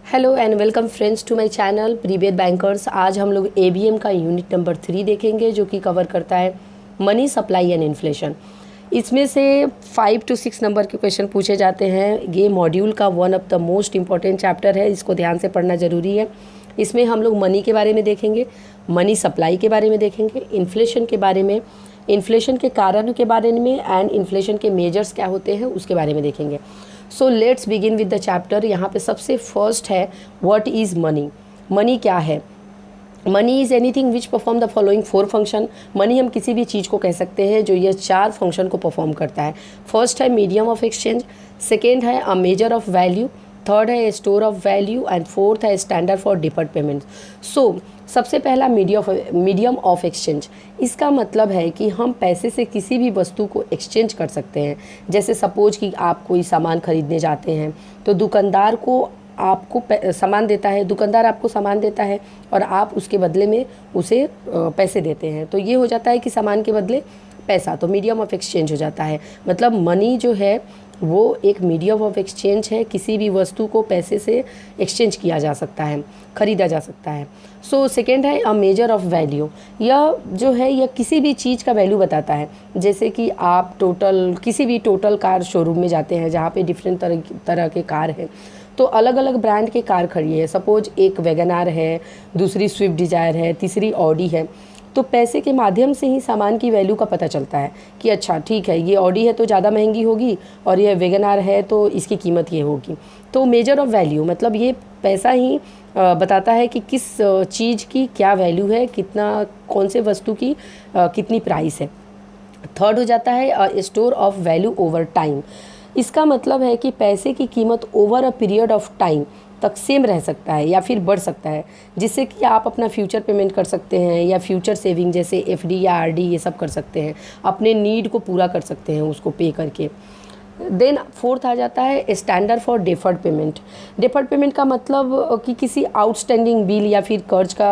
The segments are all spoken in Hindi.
Hello and welcome friends to my channel previous bankers. आज हम लोग एबीएम का यूनिट नंबर 3 देखेंगे जो कि कवर करता है मनी सप्लाई एंड इन्फ्लेशन। इसमें से 5 to 6 नंबर के क्वेश्चन पूछे जाते हैं। ये मॉड्यूल का one of the most important chapter है, इसको ध्यान से पढ़ना ज़रूरी है। इसमें हम लोग मनी के बारे में देखेंगे, मनी सप्लाई के बारे में देखेंगे, इन्फ्लेशन के बारे में, इन्फ्लेशन के कारण के बारे में एंड इन्फ्लेशन के मेजर्स क्या होते हैं उसके बारे में देखेंगे। So let's begin with the chapter. यहाँ पे सबसे फर्स्ट है व्हाट इज़ मनी। मनी क्या है? Money is anything which perform the following 4 function. Money हम किसी भी चीज़ को कह सकते हैं जो ये 4 फंक्शन को परफॉर्म करता है। फर्स्ट है मीडियम ऑफ एक्सचेंज, सेकेंड है a measure of value, third है store of value and fourth है standard for deferred payment. So सबसे पहला मीडियम ऑफ एक्सचेंज। इसका मतलब है कि हम पैसे से किसी भी वस्तु को एक्सचेंज कर सकते हैं। जैसे सपोज कि आप कोई सामान खरीदने जाते हैं तो दुकानदार को आपको सामान देता है, दुकानदार आपको सामान देता है और आप उसके बदले में उसे पैसे देते हैं, तो ये हो जाता है कि सामान के बदले पैसा, तो मीडियम ऑफ एक्सचेंज हो जाता है। मतलब मनी जो है वो एक मीडियम ऑफ एक्सचेंज है, किसी भी वस्तु को पैसे से एक्सचेंज किया जा सकता है, खरीदा जा सकता है। सो सेकेंड है अ मेजर ऑफ वैल्यू। यह जो है यह किसी भी चीज़ का वैल्यू बताता है। जैसे कि आप किसी भी टोटल कार शोरूम में जाते हैं जहाँ पे डिफरेंट तरह के कार हैं, तो अलग अलग ब्रांड के कार खड़ी है। सपोज एक वैगनार है, दूसरी स्विफ्ट डिज़ायर है, तीसरी ऑडी है। तो पैसे के माध्यम से ही सामान की वैल्यू का पता चलता है कि अच्छा ठीक है, ये ऑडी है तो ज़्यादा महंगी होगी और ये वैगनार है तो इसकी कीमत ये होगी। तो मेजर ऑफ वैल्यू मतलब ये पैसा ही बताता है कि किस चीज़ की क्या वैल्यू है, कितना, कौन से वस्तु की कितनी प्राइस है। थर्ड हो जाता है store of value over time. इसका मतलब है कि पैसे की कीमत over a period of time तक सेम रह सकता है या फिर बढ़ सकता है, जिससे कि आप अपना फ्यूचर पेमेंट कर सकते हैं या फ्यूचर सेविंग जैसे एफडी या आरडी ये सब कर सकते हैं, अपने नीड को पूरा कर सकते हैं उसको पे करके। देन फोर्थ आ जाता है standard for deferred payment. Deferred payment का मतलब कि किसी आउटस्टैंडिंग बिल या फिर कर्ज का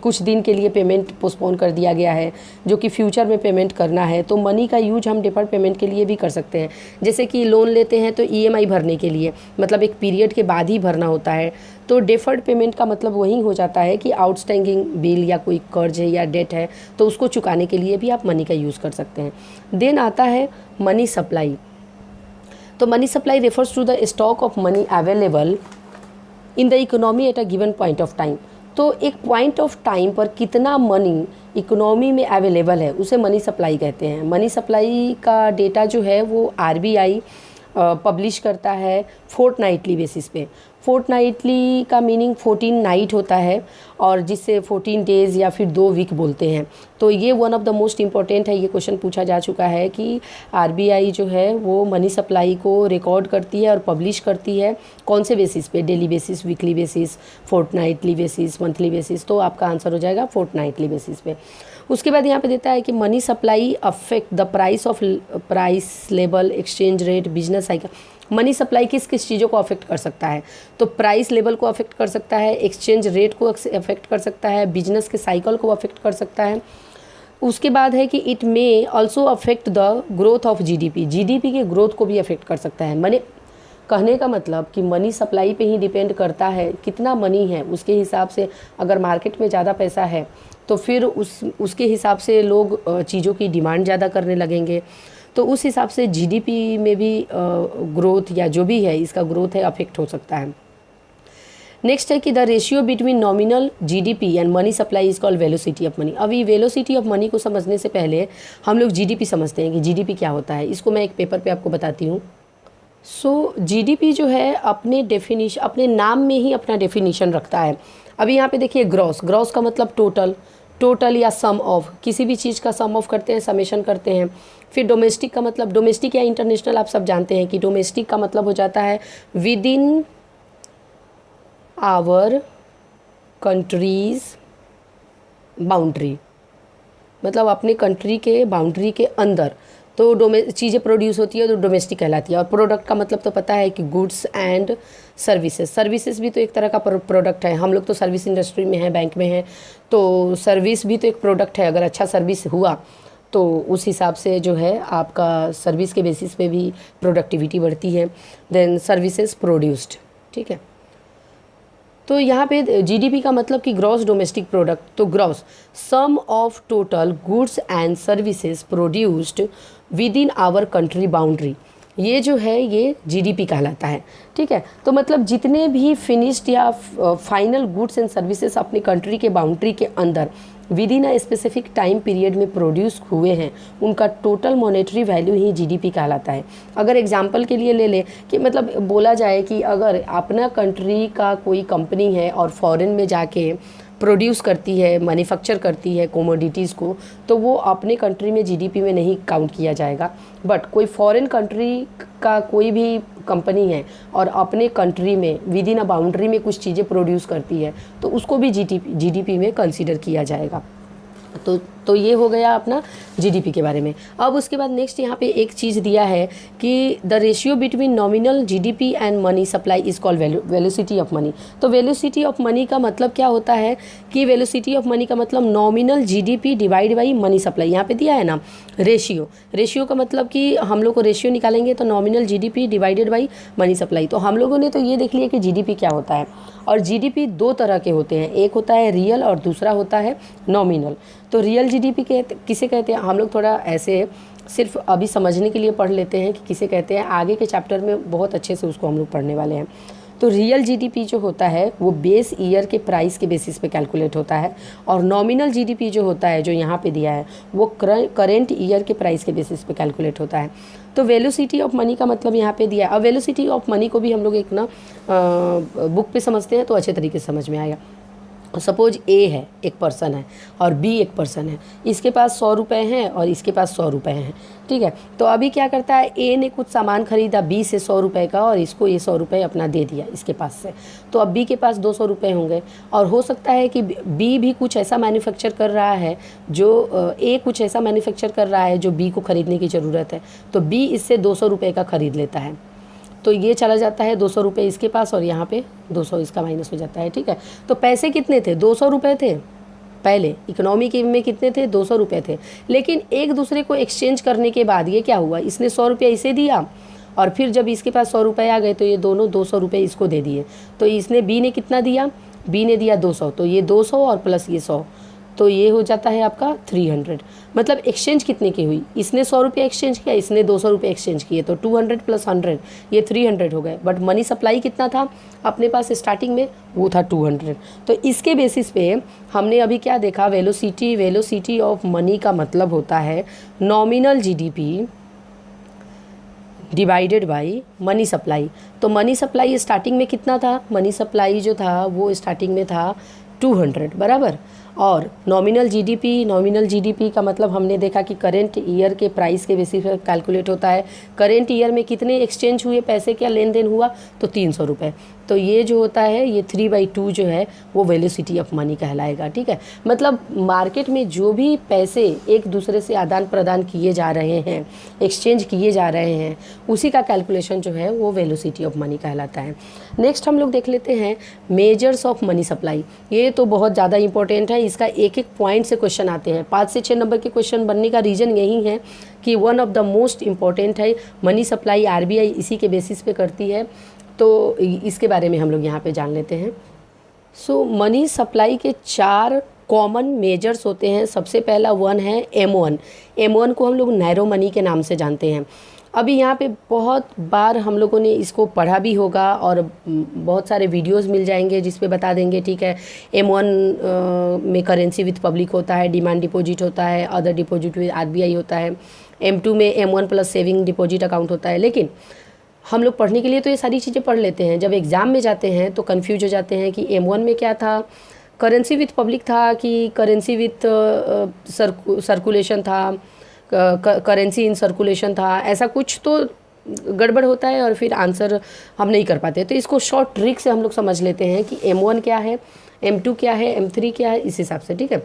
कुछ दिन के लिए पेमेंट पोस्टपोन कर दिया गया है जो कि फ्यूचर में पेमेंट करना है, तो मनी का यूज हम डेफर्ड पेमेंट के लिए भी कर सकते हैं। जैसे कि लोन लेते हैं तो ईएमआई भरने के लिए, मतलब एक पीरियड के बाद ही भरना होता है, तो डेफर्ड पेमेंट का मतलब वही हो जाता है कि आउटस्टैंडिंग बिल या कोई कर्ज है या डेट है तो उसको चुकाने के लिए भी आप मनी का यूज़ कर सकते हैं। देन आता है मनी सप्लाई। तो money supply refers to the stock of money available in the economy at a given point of time. तो एक पॉइंट ऑफ टाइम पर कितना मनी इकोनॉमी में अवेलेबल है उसे मनी सप्लाई कहते हैं। मनी सप्लाई का डेटा जो है वो आरबीआई पब्लिश करता है फोर्टनाइटली बेसिस पे। फोर्टनाइटली का मीनिंग 14 नाइट होता है और जिससे 14 डेज़ या फिर 2 वीक बोलते हैं। तो ये one of the most important है। ये क्वेश्चन पूछा जा चुका है कि आरबीआई जो है वो मनी सप्लाई को रिकॉर्ड करती है और पब्लिश करती है कौन से बेसिस पे, daily basis, weekly basis, fortnightly basis, monthly basis. तो आपका आंसर हो जाएगा फोर्टनाइटली बेसिस पे। उसके बाद यहाँ पे देता है कि money supply affect the price level, exchange rate, business cycle. Money supply किस किस चीज़ों को अफेक्ट कर सकता है? तो प्राइस लेवल को अफेक्ट कर सकता है, एक्सचेंज रेट को अफेक्ट कर सकता है, बिजनेस के साइकिल को अफेक्ट कर सकता है। उसके बाद है कि it may also affect the growth of GDP. GDP के ग्रोथ को भी अफेक्ट कर सकता है। मनी कहने का मतलब कि मनी सप्लाई पे ही डिपेंड करता है कितना मनी है, उसके हिसाब से अगर मार्केट में ज़्यादा पैसा है तो फिर उसके हिसाब से लोग चीज़ों की डिमांड ज़्यादा करने लगेंगे, तो उस हिसाब से जीडीपी में भी ग्रोथ या जो भी है इसका ग्रोथ है अफेक्ट हो सकता है। नेक्स्ट है कि the ratio between nominal GDP and money supply is called velocity of money. अभी वेलोसिटी ऑफ मनी को समझने से पहले हम लोग जीडीपी समझते हैं कि जीडीपी क्या होता है। इसको मैं एक पेपर पे आपको बताती हूँ। सो जीडीपी जो है अपने नाम में ही अपना डेफिनेशन रखता है। अभी यहाँ पे देखिए ग्रॉस का मतलब टोटल या सम ऑफ, किसी भी चीज़ का सम ऑफ करते हैं, समेशन करते हैं। फिर डोमेस्टिक का मतलब, डोमेस्टिक या इंटरनेशनल आप सब जानते हैं कि डोमेस्टिक का मतलब हो जाता है within our countries boundary, मतलब अपने कंट्री के बाउंड्री के अंदर तो चीज़ें प्रोड्यूस होती है तो डोमेस्टिक कहलाती है। और प्रोडक्ट का मतलब तो पता है कि गुड्स एंड सर्विसेज। सर्विसेज भी तो एक तरह का प्रोडक्ट है। हम लोग तो सर्विस इंडस्ट्री में हैं, बैंक में हैं, तो सर्विस भी तो एक प्रोडक्ट है। अगर अच्छा सर्विस हुआ तो उस हिसाब से जो है आपका सर्विस के बेसिस पे भी प्रोडक्टिविटी बढ़ती है। देन सर्विसेज प्रोड्यूस्ड, ठीक है। तो यहाँ पे जीडीपी का मतलब कि ग्रॉस डोमेस्टिक प्रोडक्ट, तो gross sum of total goods and services produced within our country boundary, ये जो है ये जीडीपी कहलाता है। ठीक है, तो मतलब जितने भी फिनिश्ड या फाइनल गुड्स एंड सर्विसेज अपनी कंट्री के बाउंड्री के अंदर with in a specific time period में प्रोड्यूस हुए हैं, उनका टोटल मॉनेटरी वैल्यू ही जीडीपी कहलाता है। अगर एग्जांपल के लिए ले लें कि मतलब बोला जाए कि अगर अपना कंट्री का कोई कंपनी है और फॉरेन में जाके प्रोड्यूस करती है, मैन्युफैक्चर करती है कोमोडिटीज़ को, तो वो अपने कंट्री में जीडीपी में नहीं काउंट किया जाएगा। बट कोई फॉरेन कंट्री का कोई भी कंपनी है और अपने कंट्री में विद इन अ बाउंड्री में कुछ चीज़ें प्रोड्यूस करती है, तो उसको भी जीडीपी में कंसीडर किया जाएगा। तो ये हो गया अपना जीडीपी के बारे में। अब उसके बाद नेक्स्ट यहाँ पे एक चीज़ दिया है कि the ratio between nominal GDP and money supply is called velocity of money. तो वेलोसिटी ऑफ मनी का मतलब क्या होता है कि वेलोसिटी ऑफ मनी का मतलब nominal GDP divide by money supply. यहाँ पे दिया है ना रेशियो का मतलब कि हम लोग को रेशियो निकालेंगे तो nominal GDP divided by money supply. तो हम लोगों ने तो ये देख लिया कि जीडीपी क्या होता है, और जीडीपी दो तरह के होते हैं, एक होता है रियल और दूसरा होता है नॉमिनल। तो रियल जीडीपी किसे कहते हैं, हम लोग थोड़ा ऐसे सिर्फ अभी समझने के लिए पढ़ लेते हैं कि किसे कहते हैं, आगे के चैप्टर में बहुत अच्छे से उसको हम लोग पढ़ने वाले हैं। तो रियल जीडीपी जो होता है वो बेस ईयर के प्राइस के बेसिस पे कैलकुलेट होता है, और नॉमिनल जीडीपी जो होता है जो यहाँ पे दिया है वो करेंट ईयर के प्राइस के बेसिस पे कैलकुलेट होता है। तो वेलोसिटी ऑफ मनी का मतलब यहाँ पे दिया है। अब वेलोसिटी ऑफ मनी को भी हम लोग एक ना बुक पे समझते हैं तो अच्छे तरीके से समझ में आएगा। सपोज ए है, एक पर्सन है, और बी एक पर्सन है, इसके पास 100 रुपये हैं और इसके पास 100 रुपये हैं। ठीक है, तो अभी क्या करता है, ए ने कुछ सामान खरीदा बी से 100 रुपये का, और इसको ये 100 रुपये अपना दे दिया इसके पास से। तो अब बी के पास 200 रुपये होंगे, और हो सकता है कि बी भी कुछ ऐसा मैन्युफैक्चर कर रहा है जो ए कुछ ऐसा मैन्युफैक्चर कर रहा है जो बी को ख़रीदने की ज़रूरत है, तो बी इससे 200 रुपये का ख़रीद लेता है। तो ये चला जाता है 200 रुपये इसके पास, और यहाँ पे 200 इसका माइनस हो जाता है। ठीक है, तो पैसे कितने थे, 200 रुपये थे पहले, इकोनॉमी के में कितने थे, 200 रुपये थे। लेकिन एक दूसरे को एक्सचेंज करने के बाद ये क्या हुआ, इसने 100 रुपये इसे दिया, और फिर जब इसके पास 100 रुपये आ गए तो ये दोनों 200 रुपये इसको दे दिए। तो इसने बी ने कितना दिया, बी ने दिया 200, तो ये 200 और प्लस ये 100, तो ये हो जाता है आपका 300। मतलब एक्सचेंज कितने की हुई, इसने 100 रुपये एक्सचेंज किया, इसने 200 रुपये एक्सचेंज किए, तो 200 प्लस 100 ये 300 हो गए। बट मनी सप्लाई कितना था अपने पास स्टार्टिंग में, वो था 200। तो इसके बेसिस पे हमने अभी क्या देखा, वेलोसिटी ऑफ मनी का मतलब होता है nominal GDP divided by money supply. तो मनी सप्लाई स्टार्टिंग में कितना था, मनी सप्लाई जो था वो स्टार्टिंग में था 200 बराबर, और नॉमिनल जीडीपी का मतलब हमने देखा कि करेंट ईयर के प्राइस के बेसिस पर कैलकुलेट होता है। करेंट ईयर में कितने एक्सचेंज हुए, पैसे क्या लेन देन हुआ, तो 300 रुपये। तो ये जो होता है ये 3/2 जो है वो वेलोसिटी ऑफ मनी कहलाएगा। ठीक है, मतलब मार्केट में जो भी पैसे एक दूसरे से आदान प्रदान किए जा रहे हैं, एक्सचेंज किए जा रहे हैं, उसी का कैलकुलेशन जो है वो वेलोसिटी ऑफ मनी कहलाता है। नेक्स्ट हम लोग देख लेते हैं मेजर्स ऑफ मनी सप्लाई। ये तो बहुत ज़्यादा इंपॉर्टेंट है, इसका एक एक पॉइंट से क्वेश्चन आते हैं। 5 से 6 नंबर के क्वेश्चन बनने का रीज़न यही है कि one of the most important है मनी सप्लाई, आरबीआई इसी के बेसिस पे करती है। तो इसके बारे में हम लोग यहाँ पे जान लेते हैं। सो मनी सप्लाई के 4 कॉमन मेजर्स होते हैं। सबसे पहला वन है M1 को हम लोग नैरो मनी के नाम से जानते हैं। अभी यहाँ पे बहुत बार हम लोगों ने इसको पढ़ा भी होगा, और बहुत सारे वीडियोस मिल जाएंगे जिस पे बता देंगे। ठीक है, M1 में करेंसी विथ पब्लिक होता है, डिमांड डिपॉजिट होता है, अदर डिपॉजिट विथ आरबीआई होता है। M2 में M1 plus saving deposit account होता है। लेकिन हम लोग पढ़ने के लिए तो ये सारी चीज़ें पढ़ लेते हैं, जब एग्ज़ाम में जाते हैं तो कन्फ्यूज हो जाते हैं कि M1 में क्या था, करेंसी विथ पब्लिक था कि करेंसी विथ सर्कुलेशन था, करेंसी इन सर्कुलेशन था, ऐसा कुछ तो गड़बड़ होता है और फिर आंसर हम नहीं कर पाते। तो इसको शॉर्ट ट्रिक से हम लोग समझ लेते हैं कि M1 क्या है, M2 क्या है, M3 क्या है, इस हिसाब से। ठीक है,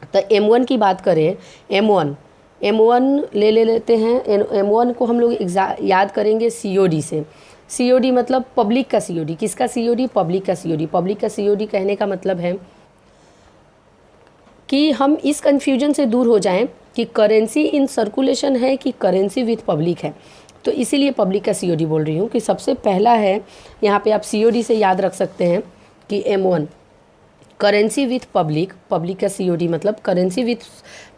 तो M1 की बात करें, M1 ले लेते हैं। M1 को हम लोग याद करेंगे COD से। COD मतलब पब्लिक का COD, किसका COD, पब्लिक का COD। पब्लिक का COD कहने का मतलब है कि हम इस कन्फ्यूजन से दूर हो जाएं कि करेंसी इन सर्कुलेशन है कि करेंसी विथ पब्लिक है। तो इसीलिए पब्लिक का COD बोल रही हूँ कि सबसे पहला है, यहाँ पे आप COD से याद रख सकते हैं कि M1 currency with public, public का COD मतलब करेंसी विथ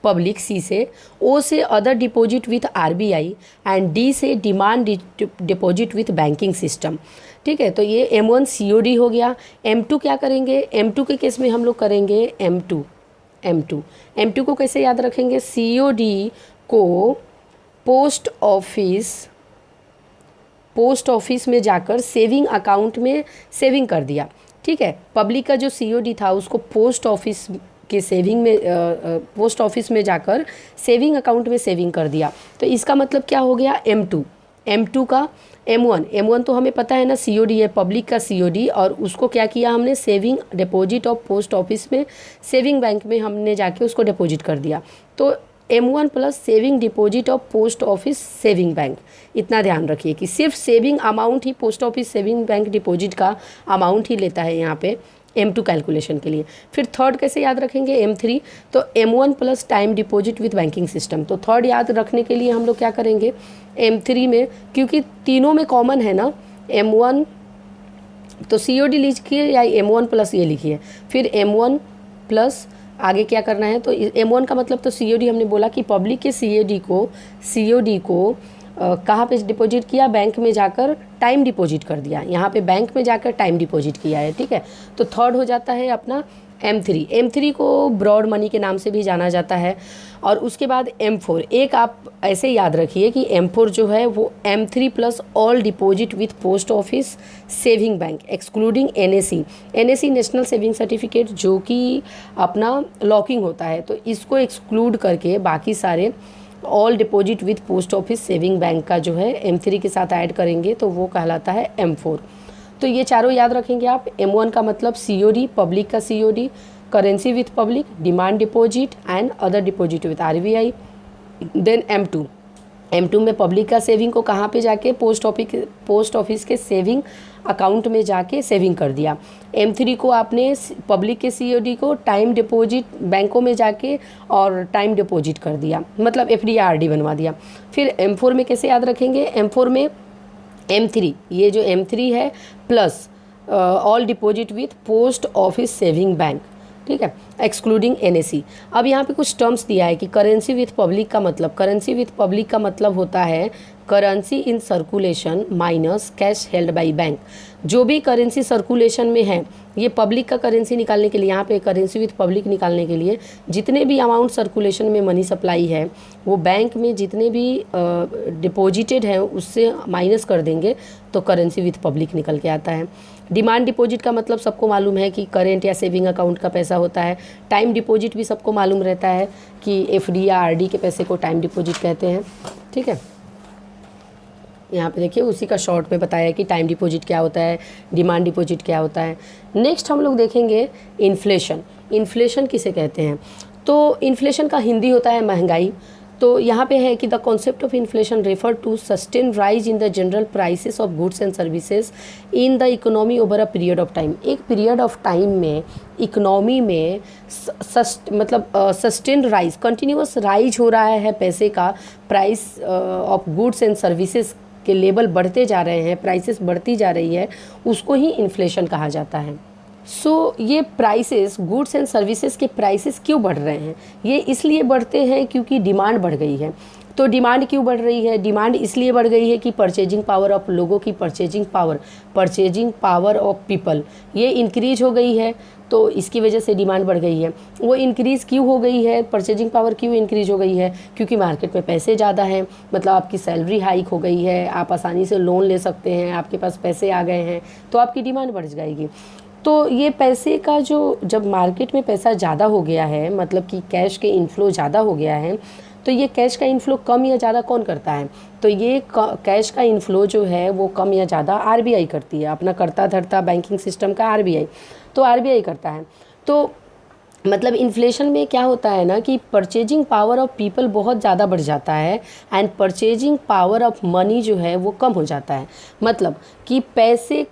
पब्लिक, C से, O से other deposit with RBI and D से demand deposit with banking system. ठीक है, तो ये M1 COD हो गया। M2 क्या करेंगे, M2 के केस में हम लोग करेंगे M2 को कैसे याद रखेंगे, COD को पोस्ट ऑफिस में जाकर सेविंग अकाउंट में सेविंग कर दिया। ठीक है, पब्लिक का जो COD था उसको पोस्ट ऑफिस के सेविंग में पोस्ट ऑफिस में जाकर सेविंग अकाउंट में सेविंग कर दिया। तो इसका मतलब क्या हो गया, M2 का M1 तो हमें पता है ना COD है, पब्लिक का COD, और उसको क्या किया हमने, saving deposit of post office में, सेविंग बैंक में हमने जाके उसको डिपॉजिट कर दिया। तो M1 plus saving deposit of post office saving bank. इतना ध्यान रखिए कि सिर्फ सेविंग अमाउंट ही post office saving bank deposit का अमाउंट ही लेता है यहाँ पे M2 कैलकुलेशन के लिए। फिर थर्ड कैसे याद रखेंगे, M3, तो M1 plus time deposit with banking system. तो थर्ड याद रखने के लिए हम लोग क्या करेंगे, M3 में, क्योंकि तीनों में कॉमन है ना, M1 तो COD लिखिए या M1 प्लस ये लिखिए, फिर M1 प्लस आगे क्या करना है, तो M1 का मतलब तो COD हमने बोला कि पब्लिक के COD को कहाँ पे डिपॉजिट किया, बैंक में जाकर टाइम डिपॉजिट कर दिया। यहाँ पे बैंक में जाकर टाइम डिपॉजिट किया है। ठीक है, तो थर्ड हो जाता है अपना M3 को ब्रॉड मनी के नाम से भी जाना जाता है। और उसके बाद M4, एक आप ऐसे याद रखिए कि M4 जो है वो M3 plus all deposit with post office saving bank excluding NAC national saving certificate, जो कि अपना लॉकिंग होता है, तो इसको एक्सक्लूड करके बाकी सारे all deposit with post office saving bank का जो है M3 के साथ ऐड करेंगे तो वो कहलाता है M4। तो ये चारों याद रखेंगे आप। M1 का मतलब COD, पब्लिक का COD, currency with public, demand deposit and other deposit with RBI। Then M2 में पब्लिक का सेविंग को कहाँ पे जाके, पोस्ट ऑफिस के सेविंग अकाउंट में जाके सेविंग कर दिया। M3 को आपने पब्लिक के COD को टाइम डिपॉजिट बैंकों में जाके और टाइम डिपॉजिट कर दिया, मतलब FD या RD बनवा दिया। फिर M4 में कैसे याद रखेंगे, M4 में M3, ये जो M3 है plus all deposit with post office saving bank, ठीक है, एक्सक्लूडिंग NAC। अब यहाँ पे कुछ टर्म्स दिया है कि करेंसी विथ पब्लिक का मतलब होता है currency in circulation minus cash held by bank. जो भी करेंसी सर्कुलेशन में है, ये पब्लिक का करेंसी निकालने के लिए, यहाँ पे करेंसी विथ पब्लिक निकालने के लिए जितने भी अमाउंट सर्कुलेशन में मनी सप्लाई है वो बैंक में जितने भी डिपॉजिटेड हैं उससे माइनस कर देंगे तो करेंसी विथ पब्लिक निकल के आता है। डिमांड डिपॉजिट का मतलब सबको मालूम है कि करेंट या सेविंग अकाउंट का पैसा होता है। टाइम डिपॉजिट भी सबको मालूम रहता है कि FD या RD के पैसे को टाइम डिपॉजिट कहते हैं। ठीक है, यहाँ पे देखिए उसी का शॉर्ट में बताया कि टाइम डिपॉजिट क्या होता है, डिमांड डिपॉजिट क्या होता है। नेक्स्ट हम लोग देखेंगे इन्फ्लेशन किसे कहते हैं। तो इन्फ्लेशन का हिंदी होता है महंगाई। तो यहाँ पे है कि the concept of inflation refer to sustain rise in the general prices of goods and services in the economy over a period of time. एक पीरियड ऑफ टाइम में इकोनॉमी में सस्टेन राइज, कंटिन्यूअस राइज हो रहा है पैसे का, price of goods and services के लेवल बढ़ते जा रहे हैं, प्राइसेस बढ़ती जा रही है, उसको ही इन्फ्लेशन कहा जाता है। ये प्राइसेस, गुड्स एंड सर्विसेज के प्राइसेस क्यों बढ़ रहे हैं, ये इसलिए बढ़ते हैं क्योंकि डिमांड बढ़ गई है। तो डिमांड क्यों बढ़ रही है, डिमांड इसलिए बढ़ गई है कि परचेजिंग पावर ऑफ लोगों की परचेजिंग पावर ऑफ पीपल ये इंक्रीज हो गई है, तो इसकी वजह से डिमांड बढ़ गई है। वो इंक्रीज़ क्यों हो गई है, परचेजिंग पावर क्यों इंक्रीज हो गई है, क्योंकि मार्केट में पैसे ज़्यादा हैं, मतलब आपकी सैलरी हाइक हो गई है, आप आसानी से लोन ले सकते हैं, आपके पास पैसे आ गए हैं, तो आपकी डिमांड बढ़ जाएगी। तो ये पैसे का जब मार्केट में पैसा ज़्यादा हो गया है, मतलब कि कैश के इनफ्लो ज़्यादा हो गया है, तो ये कैश का इनफ्लो कम या ज़्यादा कौन करता है, तो ये कैश का इनफ्लो जो है वो कम या ज़्यादा RBI करती है, अपना करता धरता बैंकिंग सिस्टम का RBI, तो RBI करता है। तो मतलब इन्फ्लेशन में क्या होता है ना कि परचेजिंग पावर ऑफ पीपल बहुत ज़्यादा बढ़ जाता है and purchasing power of money जो है वो कम हो जाता है। मतलब कि पैसे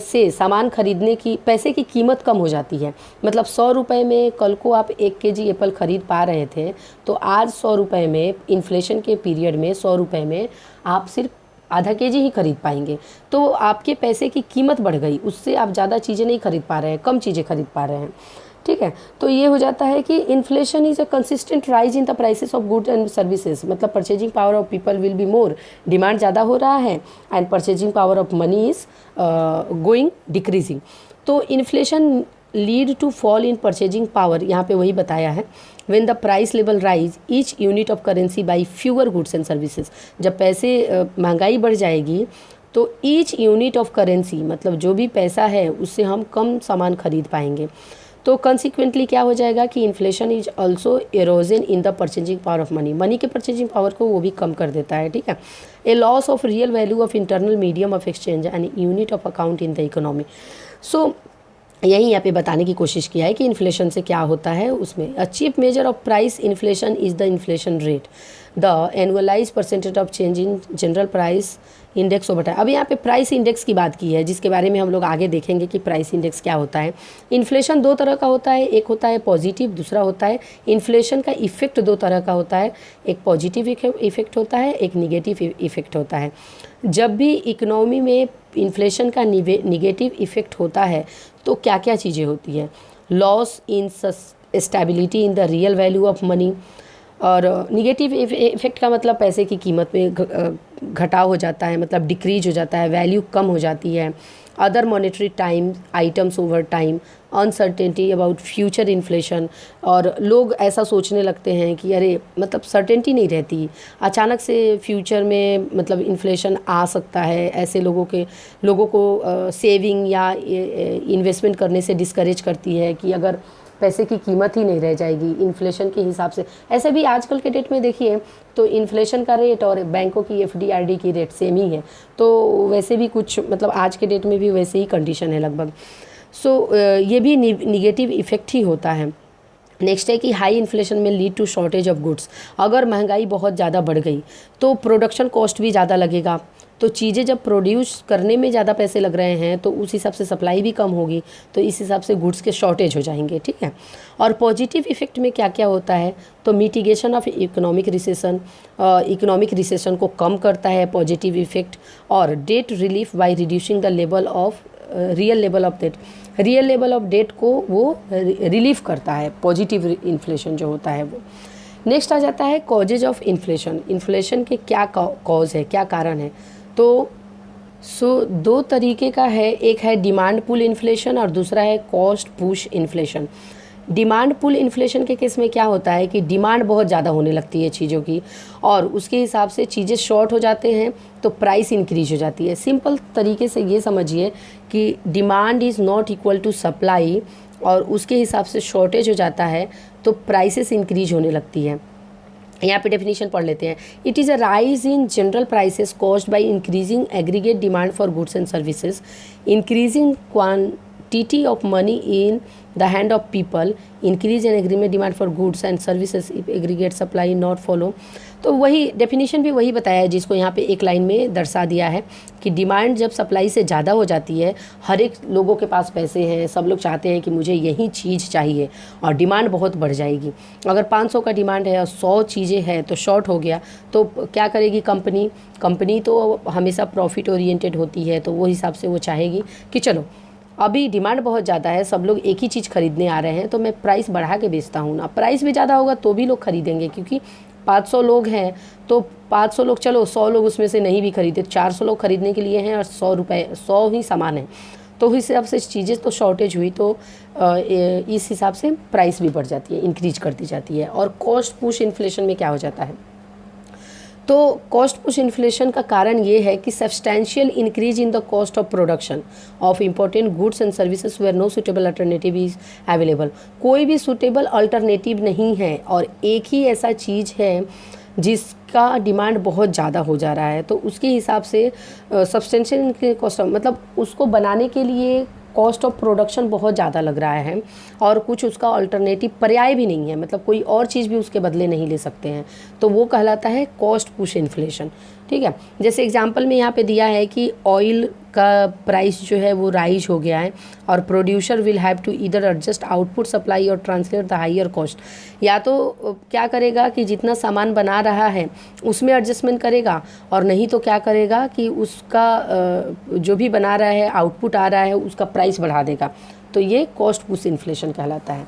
से सामान खरीदने की, पैसे की कीमत कम हो जाती है। मतलब 100 रुपये में कल को आप 1 kg एप्पल ख़रीद पा रहे थे, तो आज 100 रुपये में, इन्फ्लेशन के पीरियड में 100 रुपये में आप सिर्फ आधा केजी ही खरीद पाएंगे, तो आपके पैसे की कीमत बढ़ गई, उससे आप ज़्यादा चीज़ें नहीं खरीद पा रहे हैं, कम चीज़ें खरीद पा रहे हैं। ठीक है, तो ये हो जाता है कि inflation is a consistent rise in the prices of goods and services, मतलब purchasing power of people will be more, demand ज़्यादा हो रहा है and purchasing power of money is going decreasing. तो inflation lead to fall in purchasing power, यहाँ पे वही बताया है, when the price level rise each unit of currency buy fewer goods and services, जब पैसे महंगाई बढ़ जाएगी तो ईच यूनिट ऑफ करेंसी, मतलब जो भी पैसा है उससे हम कम सामान खरीद पाएंगे। तो कंसिक्वेंटली क्या हो जाएगा कि inflation is also erosion in the purchasing power of money, money के परचेजिंग पावर को वो भी कम कर देता है। ठीक है, a loss of real value of internal medium of exchange and unit of account in the economy. So यही यहाँ पे बताने की कोशिश किया है कि इन्फ्लेशन से क्या होता है। उसमें a chief measure of price inflation is the inflation rate, the annualise percentage of change in general price index over time. अब यहाँ पे प्राइस इंडेक्स की बात की है, जिसके बारे में हम लोग आगे देखेंगे कि प्राइस इंडेक्स क्या होता है। इन्फ्लेशन दो तरह का होता है, एक होता है पॉजिटिव, दूसरा होता है इन्फ्लेशन का इफेक्ट। दो तरह का होता है, एक पॉजिटिव इफेक्ट होता है, एक निगेटिव इफेक्ट होता है। जब भी इकोनॉमी में इन्फ्लेशन का निगेटिव इफेक्ट होता है तो क्या क्या चीज़ें होती है, loss in stability in the real value of money, और निगेटिव इफेक्ट का मतलब पैसे की कीमत में घटाव हो जाता है, मतलब डिक्रीज हो जाता है, वैल्यू कम हो जाती है। Other monetary time items over time, uncertainty about future inflation, और लोग ऐसा सोचने लगते हैं कि अरे मतलब सर्टेनिटी नहीं रहती, अचानक से फ्यूचर में मतलब इन्फ्लेशन आ सकता है। ऐसे लोगों को सेविंग या इन्वेस्टमेंट करने से डिस्करेज करती है कि अगर पैसे की कीमत ही नहीं रह जाएगी इन्फ्लेशन के हिसाब से। ऐसे भी आजकल के डेट में देखिए तो इन्फ्लेशन का रेट और बैंकों की एफडी आरडी की रेट सेम ही है, तो वैसे भी कुछ मतलब आज के डेट में भी वैसे ही कंडीशन है लगभग। सो ये भी निगेटिव इफेक्ट ही होता है। नेक्स्ट है कि हाई इन्फ्लेशन में lead to shortage of goods, अगर महंगाई बहुत ज़्यादा बढ़ गई तो प्रोडक्शन कॉस्ट भी ज़्यादा लगेगा, तो चीज़ें जब प्रोड्यूस करने में ज़्यादा पैसे लग रहे हैं तो उस हिसाब से सप्लाई भी कम होगी, तो इस हिसाब से गुड्स के शॉर्टेज हो जाएंगे। ठीक है, और पॉजिटिव इफेक्ट में क्या क्या होता है, तो मिटिगेशन ऑफ इकोनॉमिक रिसेशन को कम करता है पॉजिटिव इफेक्ट, और debt relief by reducing the level of real level of debt, real level of debt को वो रिलीफ करता है पॉजिटिव इन्फ्लेशन जो होता है वो। नेक्स्ट आ जाता है कॉजेज ऑफ इन्फ्लेशन, इन्फ्लेशन के क्या कॉज है, क्या कारण है। तो दो तरीके का है, एक है डिमांड पुल इन्फ्लेशन और दूसरा है cost push inflation. Demand pull inflation के केस में क्या होता है कि डिमांड बहुत ज़्यादा होने लगती है चीज़ों की, और उसके हिसाब से चीज़ें शॉर्ट हो जाते हैं तो प्राइस इंक्रीज हो जाती है। सिंपल तरीके से ये समझिए कि demand is not equal to supply, और उसके हिसाब से शॉर्टेज हो जाता है तो प्राइसेस इंक्रीज होने लगती है। यहाँ पे डेफिनेशन पढ़ लेते हैं। It is a rise in general prices caused by increasing aggregate demand for goods and services, increasing quantity of money in the hand of people, increase in agreement demand for goods and services if aggregate supply not follow. तो वही डेफिनेशन भी वही बताया है जिसको यहाँ पे एक लाइन में दर्शा दिया है कि डिमांड जब सप्लाई से ज़्यादा हो जाती है, हर एक लोगों के पास पैसे हैं, सब लोग चाहते हैं कि मुझे यही चीज़ चाहिए, और डिमांड बहुत बढ़ जाएगी। अगर 500 का डिमांड है और 100 चीज़ें हैं तो शॉर्ट हो गया, तो क्या करेगी कंपनी तो हमेशा प्रॉफिट ओरिएंटेड होती है, तो वो हिसाब से वो चाहेगी कि चलो अभी डिमांड बहुत ज़्यादा है, सब लोग एक ही चीज़ खरीदने आ रहे हैं तो मैं प्राइस बढ़ा के बेचता हूँ ना। प्राइस भी ज़्यादा होगा तो भी लोग खरीदेंगे, क्योंकि 500 लोग हैं तो 500 लोग, चलो 100 लोग उसमें से नहीं भी खरीदे, 400 लोग खरीदने के लिए हैं और 100 ही सामान है, तो उस हिसाब से चीज़ें तो शॉर्टेज हुई, तो इस हिसाब से प्राइस भी बढ़ जाती है, इंक्रीज करती जाती है। और कॉस्ट पुश इन्फ्लेशन में क्या हो जाता है, तो कॉस्ट पुश इन्फ्लेशन का कारण ये है कि substantial increase in the cost of production of important goods and services where no suitable alternative is available. कोई भी सुटेबल अल्टरनेटिव नहीं है और एक ही ऐसा चीज़ है जिसका डिमांड बहुत ज़्यादा हो जा रहा है, तो उसके हिसाब से सब्सटेंशियल कॉस्ट मतलब उसको बनाने के लिए कॉस्ट ऑफ प्रोडक्शन बहुत ज़्यादा लग रहा है, और कुछ उसका अल्टरनेटिव पर्याय भी नहीं है, मतलब कोई और चीज़ भी उसके बदले नहीं ले सकते हैं, तो वो कहलाता है कॉस्ट पुश इन्फ्लेशन। ठीक है। जैसे एग्जांपल में यहाँ पे दिया है कि ऑयल का प्राइस जो है वो राइज हो गया है और producer will have to either adjust output supply or translate the higher cost. या तो क्या करेगा कि जितना सामान बना रहा है उसमें एडजस्टमेंट करेगा, और नहीं तो क्या करेगा कि उसका जो भी बना रहा है आउटपुट आ रहा है उसका प्राइस बढ़ा देगा। तो ये कॉस्ट पुश इन्फ्लेशन कहलाता है।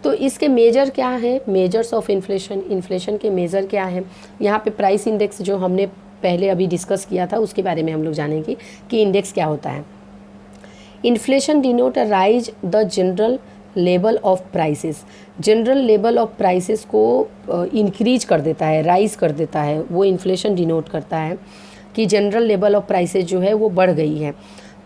तो इसके मेजर क्या है, मेजर्स ऑफ इन्फ्लेशन, इन्फ्लेशन के मेजर क्या है। यहाँ पे प्राइस इंडेक्स जो हमने पहले अभी डिस्कस किया था उसके बारे में हम लोग जानेंगे कि इंडेक्स क्या होता है। Inflation denote rise the general level of prices. General level of prices को इंक्रीज कर देता है, राइज कर देता है, वो इन्फ्लेशन डिनोट करता है कि जनरल लेवल ऑफ प्राइसेस जो है वो बढ़ गई है।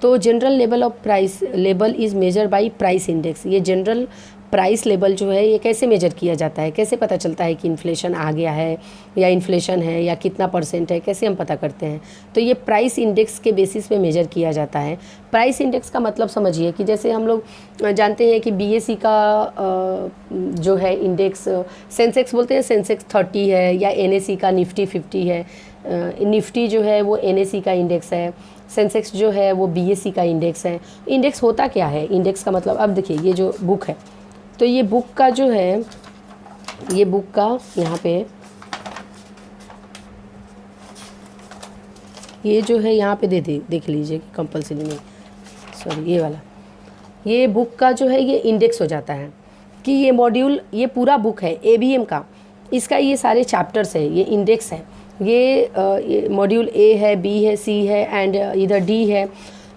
तो general level of price level is measure by price index. ये जनरल प्राइस लेवल जो है ये कैसे मेजर किया जाता है, कैसे पता चलता है कि इन्फ्लेशन आ गया है या इन्फ्लेशन है या कितना परसेंट है, कैसे हम पता करते हैं। तो ये प्राइस इंडेक्स के बेसिस पे मेजर किया जाता है। प्राइस इंडेक्स का मतलब समझिए कि जैसे हम लोग जानते हैं कि बीएसई का जो है इंडेक्स सेंसेक्स बोलते हैं, सेंसेक्स 30 है, या एनएसई का निफ्टी 50 है। निफ्टी जो है वो एनएसई का इंडेक्स है, सेंसेक्स जो है वो बीएसई का इंडेक्स है। इंडेक्स होता क्या है, इंडेक्स का मतलब अब देखिए ये जो बुक है, तो ये बुक का जो है, ये बुक का यहाँ पे ये जो है यहाँ पे देख लीजिए कि कंपलसरी नहीं, सॉरी ये वाला, ये बुक का जो है ये इंडेक्स हो जाता है कि ये मॉड्यूल, ये पूरा बुक है एबीएम का, इसका ये सारे चैप्टर्स है, ये इंडेक्स है। ये मॉड्यूल ए है, बी है, सी है एंड इधर डी है।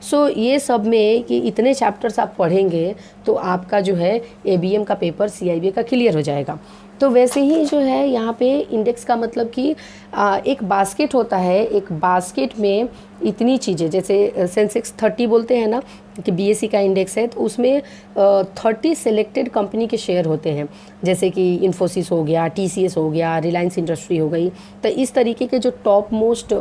सो ये सब में कि इतने चैप्टर्स आप पढ़ेंगे तो आपका जो है एबीएम का पेपर सीआईबी का क्लियर हो जाएगा। तो वैसे ही जो है यहाँ पे इंडेक्स का मतलब कि एक बास्केट होता है, एक बास्केट में इतनी चीज़ें, जैसे सेंसेक्स 30 बोलते हैं ना कि बीएसई का इंडेक्स है, तो उसमें 30 सेलेक्टेड कंपनी के शेयर होते हैं, जैसे कि इन्फोसिस हो गया, टीसीएस हो गया, रिलायंस इंडस्ट्री हो गई। तो इस तरीके के जो टॉप मोस्ट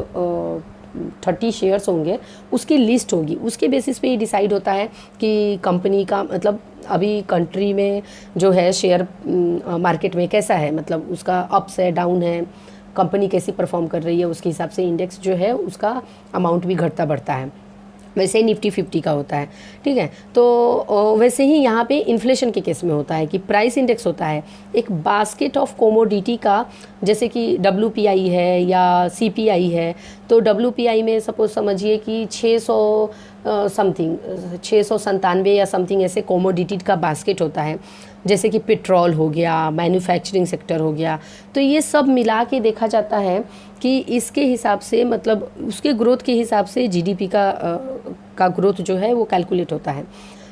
30 शेयर्स होंगे उसकी लिस्ट होगी, उसके बेसिस पे ये डिसाइड होता है कि कंपनी का मतलब अभी कंट्री में जो है शेयर मार्केट में कैसा है, मतलब उसका अप्स है, डाउन है, कंपनी कैसी परफॉर्म कर रही है, उसके हिसाब से इंडेक्स जो है उसका अमाउंट भी घटता बढ़ता है। वैसे ही निफ्टी 50 का होता है, ठीक है। तो वैसे ही यहाँ पे इन्फ्लेशन के केस में होता है कि प्राइस इंडेक्स होता है एक बास्केट ऑफ कोमोडिटी का, जैसे कि WPI है या CPI है। तो WPI में सपोज समझिए कि 600 समथिंग 697 या समथिंग ऐसे कोमोडिटी का बास्केट होता है, जैसे कि पेट्रोल हो गया, मैन्युफैक्चरिंग सेक्टर हो गया। तो ये सब मिला के देखा जाता है कि इसके हिसाब से मतलब उसके ग्रोथ के हिसाब से जीडीपी का ग्रोथ जो है वो कैलकुलेट होता है,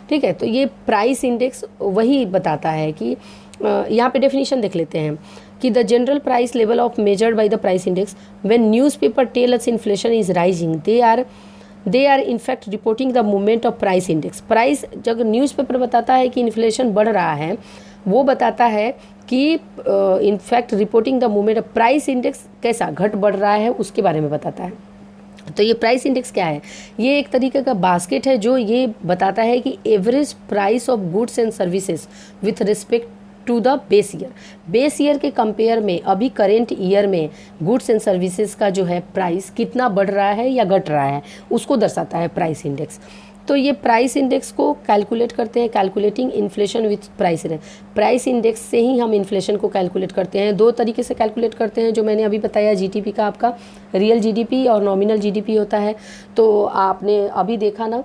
ठीक है। तो ये प्राइस इंडेक्स वही बताता है कि यहाँ पे डेफिनेशन देख लेते हैं कि the general price level of measured by the price index when newspaper tell us inflation is rising they are in fact reporting the movement of price index. Price जब न्यूज़पेपर बताता है कि इन्फ्लेशन बढ़ रहा है, वो बताता है कि in fact reporting the movement of price index कैसा घट बढ़ रहा है उसके बारे में बताता है। तो ये प्राइस इंडेक्स क्या है, ये एक तरीके का बास्केट है जो ये बताता है कि average price of goods and services with respect to the base year के कंपेयर में अभी करेंट ईयर में गुड्स एंड सर्विसेज का जो है प्राइस कितना बढ़ रहा है या घट रहा है उसको दर्शाता है प्राइस इंडेक्स। तो ये प्राइस इंडेक्स को कैलकुलेट करते हैं, calculating inflation with price index से ही हम इन्फ्लेशन को कैलकुलेट करते हैं। दो तरीके से कैलकुलेट करते हैं जो मैंने अभी बताया, जीडीपी का आपका रियल जीडीपी और नॉमिनल जीडीपी होता है। तो आपने अभी देखा ना,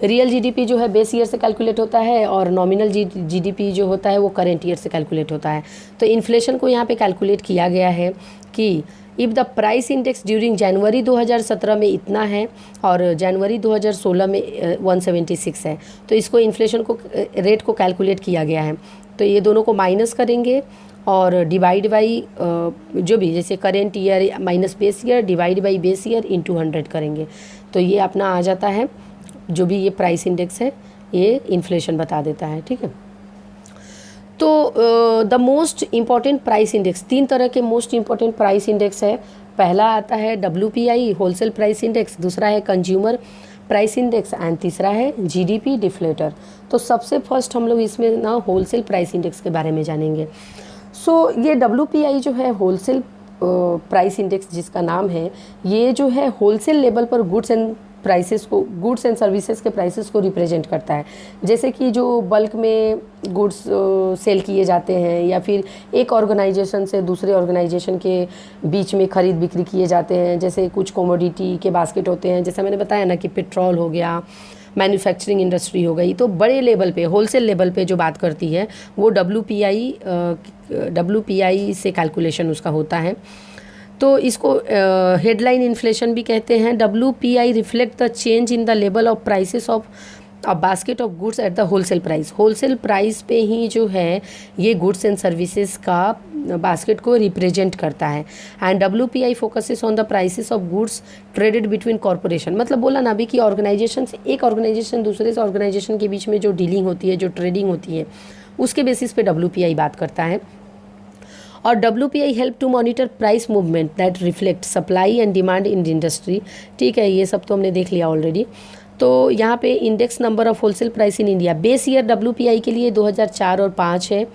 रियल जीडीपी जो है बेस ईयर से कैलकुलेट होता है और नॉमिनल जीडीपी जो होता है वो करेंट ईयर से कैलकुलेट होता है। तो इन्फ्लेशन को यहाँ पे कैलकुलेट किया गया है कि if the price index during January 2017 में इतना है और जनवरी 2016 में 176 है, तो इसको इन्फ्लेशन को रेट को कैलकुलेट किया गया है। तो ये दोनों को माइनस करेंगे और डिवाइड बाई जो भी, जैसे current year minus base year divide by base year into 100 करेंगे, तो ये अपना आ जाता है जो भी ये प्राइस इंडेक्स है ये इन्फ्लेशन बता देता है, ठीक है। तो the most important price index, 3 तरह के मोस्ट इम्पॉर्टेंट प्राइस इंडेक्स है। पहला आता है WPI होलसेल प्राइस इंडेक्स, दूसरा है कंज्यूमर प्राइस इंडेक्स एंड तीसरा है GDP डिफ्लेटर। तो सबसे फर्स्ट हम लोग इसमें ना होलसेल प्राइस इंडेक्स के बारे में जानेंगे। सो ये WPI जो है होलसेल प्राइस इंडेक्स जिसका नाम है, ये जो है होलसेल लेवल पर गुड्स एंड सर्विसेज के प्राइसेस को रिप्रेजेंट करता है। जैसे कि जो बल्क में गुड्स सेल किए जाते हैं या फिर एक ऑर्गेनाइजेशन से दूसरे ऑर्गेनाइजेशन के बीच में खरीद बिक्री किए जाते हैं। जैसे कुछ कमोडिटी के बास्केट होते हैं, जैसा मैंने बताया ना कि पेट्रोल हो गया, मैन्युफैक्चरिंग इंडस्ट्री हो गई। तो बड़े लेवल पे, होलसेल लेवल पे जो बात करती है वो WPI से कैलकुलेशन उसका होता है। तो इसको हेडलाइन इन्फ्लेशन भी कहते हैं। WPI reflect the change in the level of prices of a basket of goods at the wholesale price. Wholesale price पे ही जो है ये गुड्स एंड सर्विसेज का बास्केट को रिप्रेजेंट करता है। And WPI focuses on the prices of goods traded between corporation. मतलब बोला ना अभी कि ऑर्गेनाइजेशन से एक ऑर्गेनाइजेशन दूसरे से ऑर्गेनाइजेशन के बीच में जो डीलिंग होती है, जो ट्रेडिंग होती है, उसके बेसिस पे WPI बात करता है। और WPI help to monitor price movement that reflect supply and demand in the industry. ठीक है, ये सब तो हमने देख लिया ऑलरेडी। तो यहाँ पे index number of wholesale price in India, base year WPI के लिए 2004 और 5 है।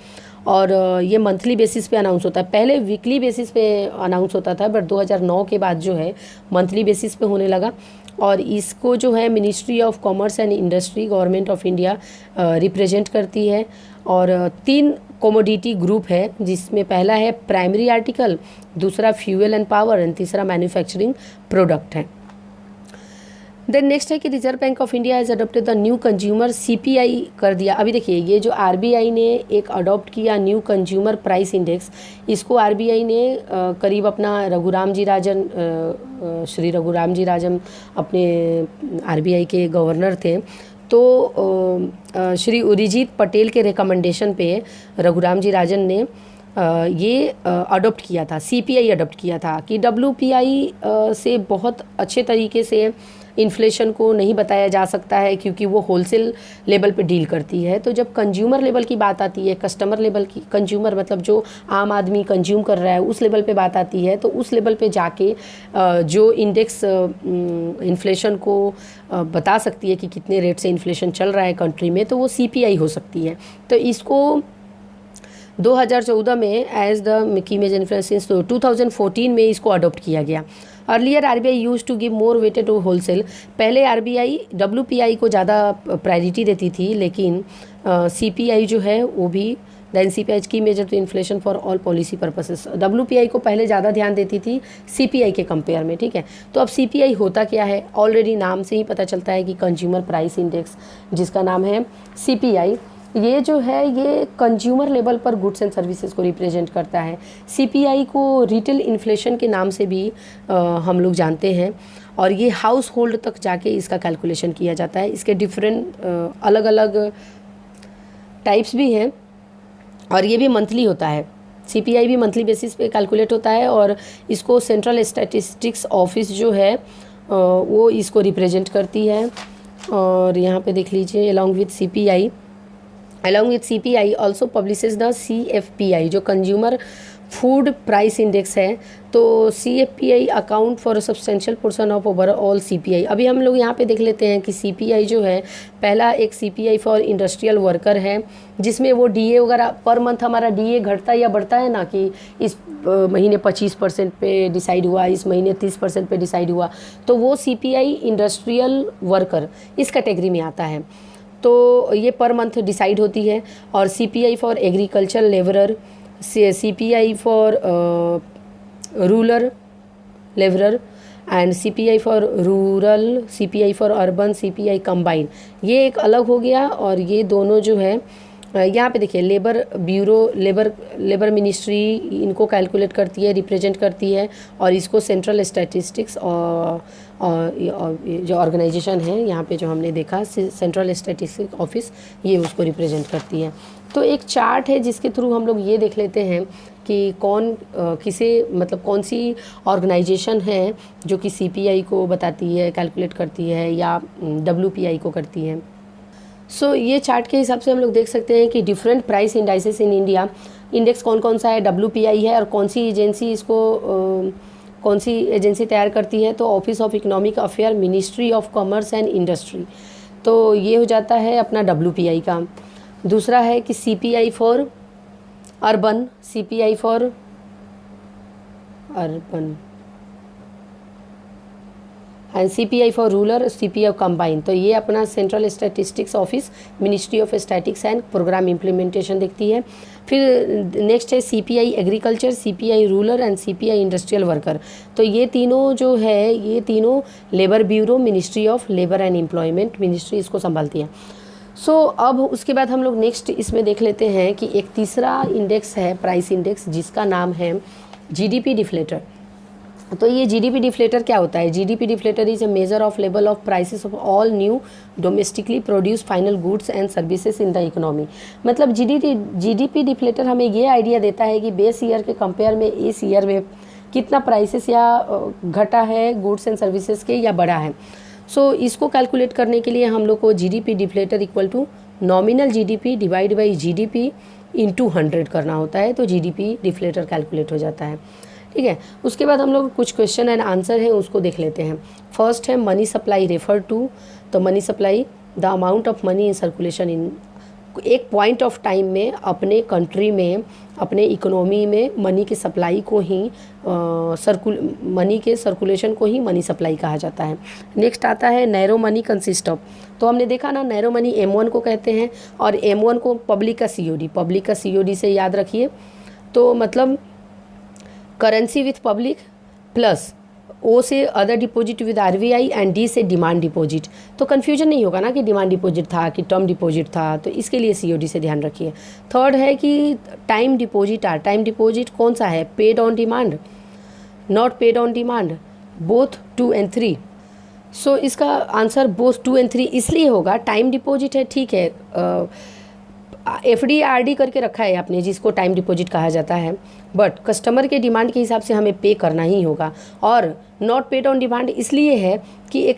और ये मंथली बेसिस पे अनाउंस होता है। पहले वीकली बेसिस पे अनाउंस होता था, बट 2009 के बाद जो है मंथली बेसिस पे होने लगा। और इसको जो है ministry of commerce and industry, government of India represent करती है। और 3 कमोडिटी ग्रुप है, जिसमें पहला है प्राइमरी आर्टिकल, दूसरा फ्यूल एंड पावर एंड तीसरा मैन्युफैक्चरिंग प्रोडक्ट है। देन नेक्स्ट है कि reserve bank of India has adopted the new consumer CPI कर दिया। अभी देखिए, ये जो RBI ने एक अडॉप्ट किया न्यू कंज्यूमर प्राइस इंडेक्स, इसको RBI ने करीब अपना श्री रघुराम जी राजन अपने RBI के गवर्नर थे। तो श्री उर्जित पटेल के रिकमेंडेशन पे रघुराम जी राजन ने ये अडॉप्ट किया था, CPI अडॉप्ट किया था कि WPI से बहुत अच्छे तरीके से इन्फ्लेशन को नहीं बताया जा सकता है, क्योंकि वो होलसेल लेवल पे डील करती है। तो जब कंज्यूमर लेवल की बात आती है, कस्टमर लेवल की, कंज्यूमर मतलब जो आम आदमी कंज्यूम कर रहा है, उस लेवल पे बात आती है, तो उस लेवल पे जाके जो इंडेक्स इन्फ्लेशन को बता सकती है कि कितने रेट से इन्फ्लेशन चल रहा है कंट्री में, तो वो CPI हो सकती है। तो इसको 2014 में as the key measure inflation, तो 2014 में इसको अडॉप्ट किया गया। Earlier RBI use to give more weighted to wholesale. पहले RBI WPI को ज़्यादा प्रायोरिटी देती थी, लेकिन CPI जो है वो भी then CPI key measure to inflation for all policy purposes. WPI को पहले ज़्यादा ध्यान देती थी CPI के कंपेयर में। ठीक है, तो अब CPI होता क्या है, ऑलरेडी नाम से ही पता चलता है कि कंज्यूमर प्राइस इंडेक्स, जिसका नाम है CPI, ये जो है ये कंज्यूमर लेवल पर गुड्स एंड सर्विसेज को रिप्रेजेंट करता है। CPI को रिटेल इन्फ्लेशन के नाम से भी हम लोग जानते हैं। और ये हाउस होल्ड तक जाके इसका कैलकुलेशन किया जाता है। इसके डिफरेंट अलग अलग टाइप्स भी हैं, और ये भी मंथली होता है। CPI भी मंथली बेसिस पे कैलकुलेट होता है, और इसको सेंट्रल स्टैटिस्टिक्स ऑफिस जो है वो इसको रिप्रेजेंट करती है। और यहाँ पे देख लीजिए, along with CPI also publishes the CFPI जो कंज्यूमर फूड प्राइस इंडेक्स है। तो CFPI account for a substantial portion of overall CPI। अभी हम लोग यहाँ पे देख लेते हैं कि CPI जो है, पहला एक CPI फॉर इंडस्ट्रियल वर्कर है, जिसमें वो DA वगैरह पर मंथ हमारा DA घटता या बढ़ता है ना, कि इस महीने 25% पे डिसाइड हुआ, इस महीने 30% पे डिसाइड हुआ, तो वो CPI इंडस्ट्रियल वर्कर इस कैटेगरी में आता है। तो ये पर मंथ डिसाइड होती है। और CPI for agriculture labourer, CPI for rural labourer and CPI for rural, CPI for urban, CPI combine, ये एक अलग हो गया। और ये दोनों जो है यहाँ पे देखिए, लेबर ब्यूरो, लेबर मिनिस्ट्री इनको कैलकुलेट करती है, रिप्रेजेंट करती है। और इसको सेंट्रल स्टैटिस्टिक्स और जो ऑर्गेनाइजेशन है यहाँ पे जो हमने देखा, सेंट्रल स्टैटिस्टिक्स ऑफिस, ये उसको रिप्रेजेंट करती है। तो एक चार्ट है जिसके थ्रू हम लोग ये देख लेते हैं कि कौन कौन सी ऑर्गेनाइजेशन है जो कि CPI को बताती है, कैलकुलेट करती है, या WPI को करती है। सो ये चार्ट के हिसाब से हम लोग देख सकते हैं कि different price indices in India, index कौन कौन सा है, WPI है, और कौन सी एजेंसी तैयार करती है। तो office of economic affair, ministry of commerce and industry, तो ये हो जाता है अपना WPI का। दूसरा है कि CPI for urban, CPI for urban and CPI for rural, CPI combine. तो ये अपना central statistics office, ministry of statistics and programme implementation देखती है। फिर नेक्स्ट है CPI agriculture, CPI rural and CPI industrial worker. तो ये तीनों जो है, ये तीनों labour bureau, ministry of labour and employment ministry इसको संभालती है। सो अब उसके बाद हम लोग नेक्स्ट इसमें देख लेते हैं कि एक तीसरा इंडेक्स है, प्राइस इंडेक्स, जिसका नाम है GDP डिफ्लेटर। तो ये GDP डिफ्लेटर क्या होता है? GDP deflator is a measure of level of prices of all new domestically produce final goods and services in the economy. मतलब GDP डिफ्लेटर हमें ये आइडिया देता है कि बेस ईयर के कंपेयर में इस ईयर में कितना प्राइसेस या घटा है गुड्स एंड सर्विसेज के या बढ़ा है। सो इसको कैलकुलेट करने के लिए हम लोग को GDP deflator equal to nominal GDP divide by GDP into 100 करना होता है, तो GDP डिफ्लेटर कैलकुलेट हो जाता है। ठीक है, उसके बाद हम लोग कुछ क्वेश्चन एंड आंसर है उसको देख लेते हैं। फर्स्ट है मनी सप्लाई रेफर टू। तो money supply the amount of money in circulation इन, एक पॉइंट ऑफ टाइम में अपने कंट्री में, अपने इकोनॉमी में मनी की सप्लाई को ही मनी के सर्कुलेशन को ही मनी सप्लाई कहा जाता है। नेक्स्ट आता है नैरो मनी कंसिस्ट ऑफ। तो हमने देखा ना, नैरो मनी M1 को कहते हैं और M1 को पब्लिक का COD, पब्लिक का COD से याद रखिए। तो मतलब currency with public plus O से other deposit with RBI and D से डिमांड डिपॉजिट। तो कन्फ्यूजन नहीं होगा ना कि डिमांड डिपॉजिट था कि टर्म डिपॉजिट था, तो इसके लिए COD से ध्यान रखिए। थर्ड है कि time deposit are. Time deposit कौन सा है? Paid on demand, not paid on demand, both 2 and 3। So इसका आंसर बोथ 2 and 3 इसलिए होगा, टाइम डिपॉजिट है, ठीक है, FD RD करके रखा है आपने, जिसको टाइम डिपॉजिट कहा जाता है, बट कस्टमर के डिमांड के हिसाब से हमें पे करना ही होगा। और नॉट पेड ऑन डिमांड इसलिए है कि एक